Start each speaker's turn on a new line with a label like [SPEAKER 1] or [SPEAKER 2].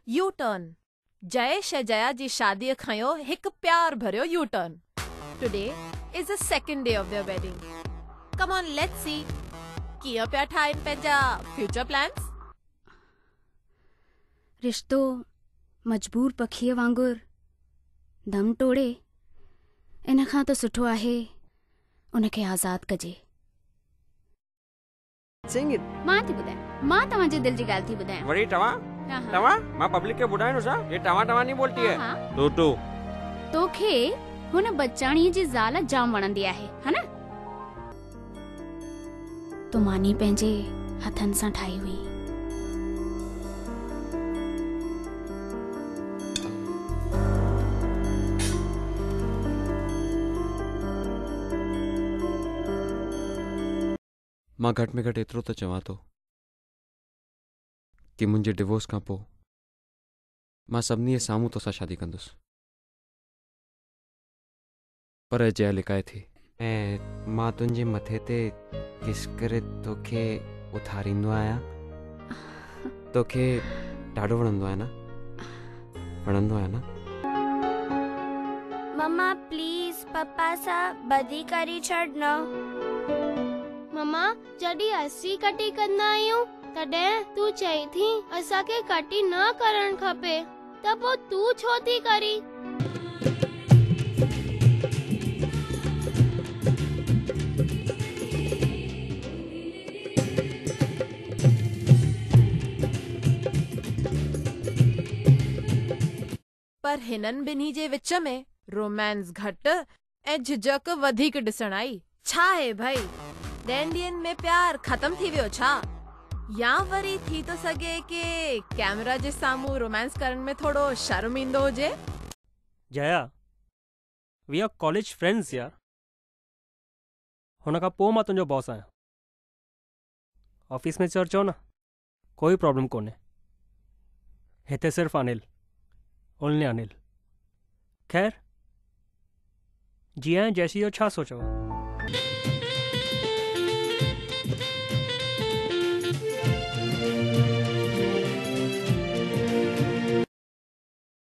[SPEAKER 1] U turn. Jayesh ऐं जया जी शादीअ खयो हिकु प्यार भरियो U turn. Today is the second day of their wedding. Come on let's see कीअं पिया ठाहिनि पंहिंजा फ्यूचर प्लान्स।
[SPEAKER 2] रिश्तो मजबूर पखीअ वांगुरु दम तोड़े, इन खां त सुठो आहे उनखे आज़ाद कजे। मां थी ॿुधायां, मां तव्हांजे दिल जी ॻाल्हि थी ॿुधायां।
[SPEAKER 3] वरी तव्हां मां पब्लिक खे ॿुधाइणो छा? ये तव्हां नहीं बोलती है। तू
[SPEAKER 2] तोखे हुन बचाणीअ जी ज़ाल जाम वणंदी आहे, है न? तो मानी पंहिंजे हथनि सां ठाही हुई।
[SPEAKER 3] मां घट में घटि एतिरो त चवां थो कि मुंहिंजे डिवोर्स खां पोइ मां सभिनी जे साम्हूं तोसां शादी कंदुसि, पर जया लिकाए थी ऐं मां तुंहिंजे मथे ते किस करे तोखे उथारींदो आहियां। तोखे ॾाढो वणंदो आहे न? वणंदो आहे न?
[SPEAKER 4] मम्मा प्लीज पप्पा सां बदी करी छॾ न। मम्मा जॾहिं असीं कटी कंदा आहियूं तॾहिं तूं चई थी असांखे कटी न करण खपे, त पोइ तूं छो थी करी?
[SPEAKER 1] पर हिननि ॿिन्ही जे विच में रोमांस घटि ऐं झिझक वधीक ॾिसण आई। छा आहे भाई, ॾहनि ॾींहंनि में प्यार ख़तम थी वियो छा? या वरी थी तो सघे कि कैमरा जे साम्हूं रोमांस करण में थोड़ो शर्म ईंदो हुजे।
[SPEAKER 5] जया, वी आर कॉलेज फ्रेंड्स यार। हुन खां पोइ मां तुंहिंजो बॉस आहियां। ऑफिस में चर्चो न, कोई प्रॉब्लम कोन्हे। हिते सिर्फ़ अनिल, ओनली अनिल। खैर, जिया जैसी जो छा सोचो?